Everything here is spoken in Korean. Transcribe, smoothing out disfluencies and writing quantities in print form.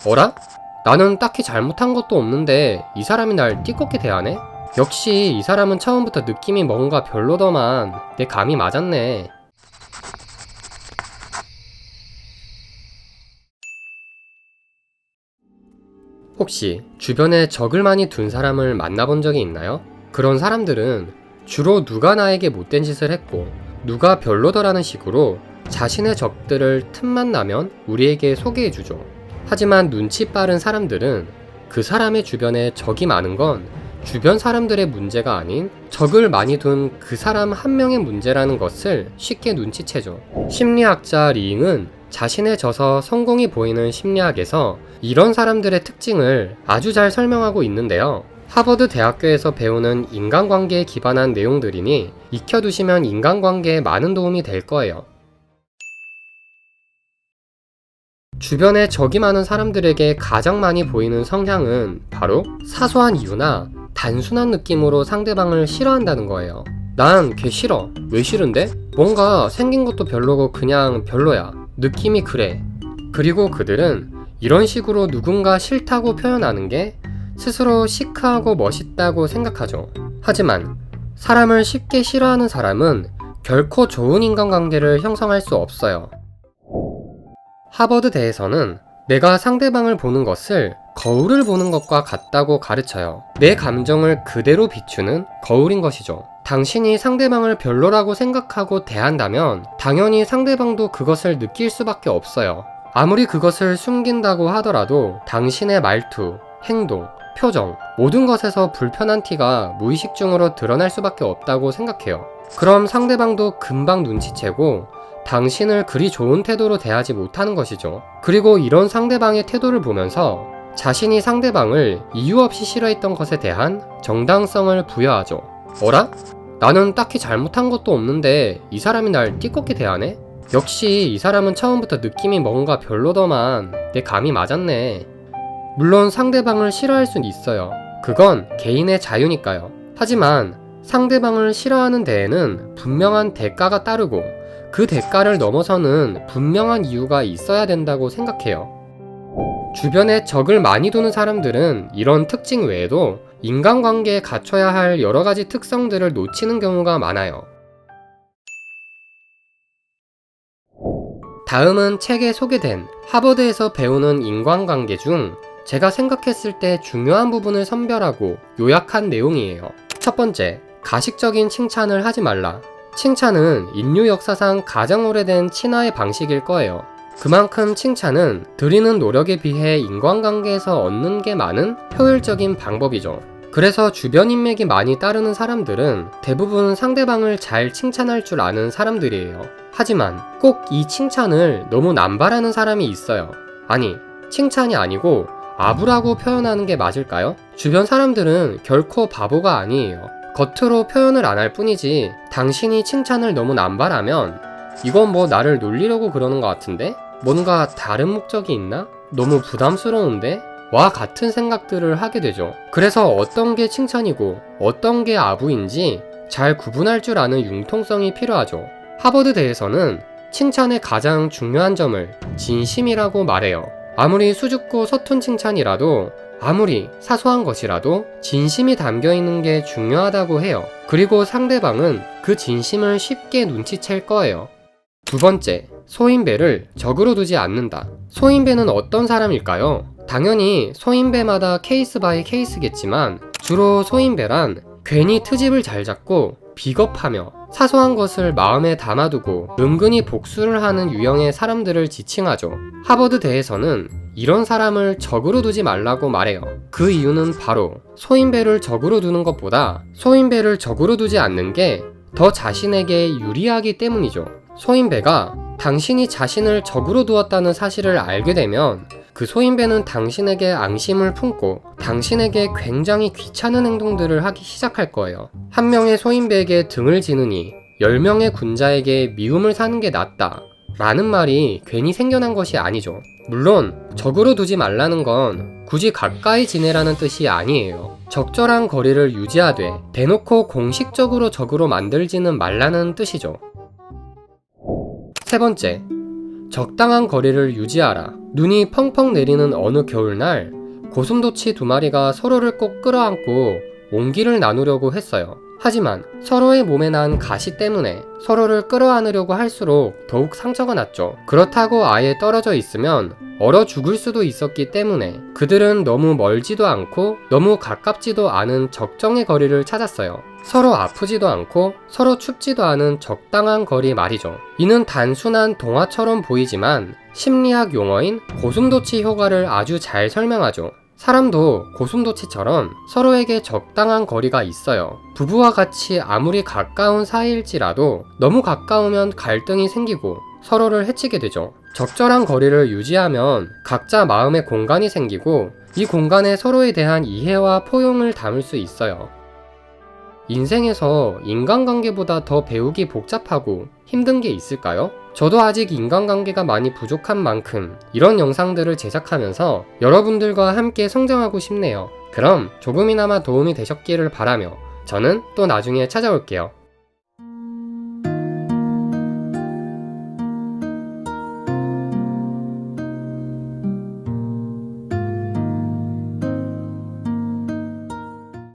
어라? 나는 딱히 잘못한 것도 없는데 이 사람이 날 띠껍게 대하네? 역시 이 사람은 처음부터 느낌이 뭔가 별로더만 내 감이 맞았네. 혹시 주변에 적을 많이 둔 사람을 만나본 적이 있나요? 그런 사람들은 주로 누가 나에게 못된 짓을 했고 누가 별로더라는 식으로 자신의 적들을 틈만 나면 우리에게 소개해주죠. 하지만 눈치 빠른 사람들은 그 사람의 주변에 적이 많은 건 주변 사람들의 문제가 아닌 적을 많이 둔 그 사람 한 명의 문제라는 것을 쉽게 눈치채죠. 심리학자 리잉은 자신의 저서 성공이 보이는 심리학에서 이런 사람들의 특징을 아주 잘 설명하고 있는데요. 하버드 대학교에서 배우는 인간관계에 기반한 내용들이니 익혀두시면 인간관계에 많은 도움이 될 거예요. 주변에 적이 많은 사람들에게 가장 많이 보이는 성향은 바로 사소한 이유나 단순한 느낌으로 상대방을 싫어한다는 거예요. 난 걔 싫어. 왜 싫은데? 뭔가 생긴 것도 별로고 그냥 별로야. 느낌이 그래. 그리고 그들은 이런 식으로 누군가 싫다고 표현하는 게 스스로 시크하고 멋있다고 생각하죠. 하지만 사람을 쉽게 싫어하는 사람은 결코 좋은 인간관계를 형성할 수 없어요. 하버드대에서는 내가 상대방을 보는 것을 거울을 보는 것과 같다고 가르쳐요. 내 감정을 그대로 비추는 거울인 것이죠. 당신이 상대방을 별로라고 생각하고 대한다면 당연히 상대방도 그것을 느낄 수밖에 없어요. 아무리 그것을 숨긴다고 하더라도 당신의 말투, 행동, 표정, 모든 것에서 불편한 티가 무의식 중으로 드러날 수밖에 없다고 생각해요. 그럼 상대방도 금방 눈치채고 당신을 그리 좋은 태도로 대하지 못하는 것이죠. 그리고 이런 상대방의 태도를 보면서 자신이 상대방을 이유 없이 싫어했던 것에 대한 정당성을 부여하죠. 어라? 나는 딱히 잘못한 것도 없는데 이 사람이 날 띠껍게 대하네? 역시 이 사람은 처음부터 느낌이 뭔가 별로더만 내 감이 맞았네. 물론 상대방을 싫어할 순 있어요. 그건 개인의 자유니까요. 하지만 상대방을 싫어하는 데에는 분명한 대가가 따르고 그 대가를 넘어서는 분명한 이유가 있어야 된다고 생각해요. 주변에 적을 많이 두는 사람들은 이런 특징 외에도 인간관계에 갖춰야 할 여러가지 특성들을 놓치는 경우가 많아요. 다음은 책에 소개된 하버드에서 배우는 인간관계 중 제가 생각했을 때 중요한 부분을 선별하고 요약한 내용이에요. 첫 번째, 가식적인 칭찬을 하지 말라. 칭찬은 인류 역사상 가장 오래된 친화의 방식일 거예요. 그만큼 칭찬은 드리는 노력에 비해 인간관계에서 얻는 게 많은 효율적인 방법이죠. 그래서 주변 인맥이 많이 따르는 사람들은 대부분 상대방을 잘 칭찬할 줄 아는 사람들이에요. 하지만 꼭 이 칭찬을 너무 남발하는 사람이 있어요. 아니, 칭찬이 아니고 아부라고 표현하는 게 맞을까요? 주변 사람들은 결코 바보가 아니에요. 겉으로 표현을 안 할 뿐이지 당신이 칭찬을 너무 남발하면 이건 뭐 나를 놀리려고 그러는 것 같은데? 뭔가 다른 목적이 있나? 너무 부담스러운데? 와 같은 생각들을 하게 되죠. 그래서 어떤 게 칭찬이고 어떤 게 아부인지 잘 구분할 줄 아는 융통성이 필요하죠. 하버드대에서는 칭찬의 가장 중요한 점을 진심이라고 말해요. 아무리 수줍고 서툰 칭찬이라도 아무리 사소한 것이라도 진심이 담겨있는 게 중요하다고 해요. 그리고 상대방은 그 진심을 쉽게 눈치챌 거예요. 두 번째, 소인배를 적으로 두지 않는다. 소인배는 어떤 사람일까요? 당연히 소인배마다 케이스 바이 케이스겠지만 주로 소인배란 괜히 트집을 잘 잡고 비겁하며 사소한 것을 마음에 담아두고 은근히 복수를 하는 유형의 사람들을 지칭하죠. 하버드대에서는 이런 사람을 적으로 두지 말라고 말해요. 그 이유는 바로 소인배를 적으로 두는 것보다 소인배를 적으로 두지 않는 게 더 자신에게 유리하기 때문이죠. 소인배가 당신이 자신을 적으로 두었다는 사실을 알게 되면 그 소인배는 당신에게 앙심을 품고 당신에게 굉장히 귀찮은 행동들을 하기 시작할 거예요. 한 명의 소인배에게 등을 지느니 10명의 군자에게 미움을 사는 게 낫다 라는 말이 괜히 생겨난 것이 아니죠. 물론 적으로 두지 말라는 건 굳이 가까이 지내라는 뜻이 아니에요. 적절한 거리를 유지하되 대놓고 공식적으로 적으로 만들지는 말라는 뜻이죠. 세 번째, 적당한 거리를 유지하라. 눈이 펑펑 내리는 어느 겨울날, 고슴도치 두 마리가 서로를 꼭 끌어안고 온기를 나누려고 했어요. 하지만 서로의 몸에 난 가시 때문에 서로를 끌어안으려고 할수록 더욱 상처가 났죠. 그렇다고 아예 떨어져 있으면 얼어 죽을 수도 있었기 때문에 그들은 너무 멀지도 않고 너무 가깝지도 않은 적정의 거리를 찾았어요. 서로 아프지도 않고 서로 춥지도 않은 적당한 거리 말이죠. 이는 단순한 동화처럼 보이지만 심리학 용어인 고슴도치 효과를 아주 잘 설명하죠. 사람도 고슴도치처럼 서로에게 적당한 거리가 있어요. 부부와 같이 아무리 가까운 사이일지라도 너무 가까우면 갈등이 생기고 서로를 해치게 되죠. 적절한 거리를 유지하면 각자 마음의 공간이 생기고 이 공간에 서로에 대한 이해와 포용을 담을 수 있어요. 인생에서 인간관계보다 더 배우기 복잡하고 힘든 게 있을까요? 저도 아직 인간관계가 많이 부족한 만큼 이런 영상들을 제작하면서 여러분들과 함께 성장하고 싶네요. 그럼 조금이나마 도움이 되셨기를 바라며 저는 또 나중에 찾아올게요.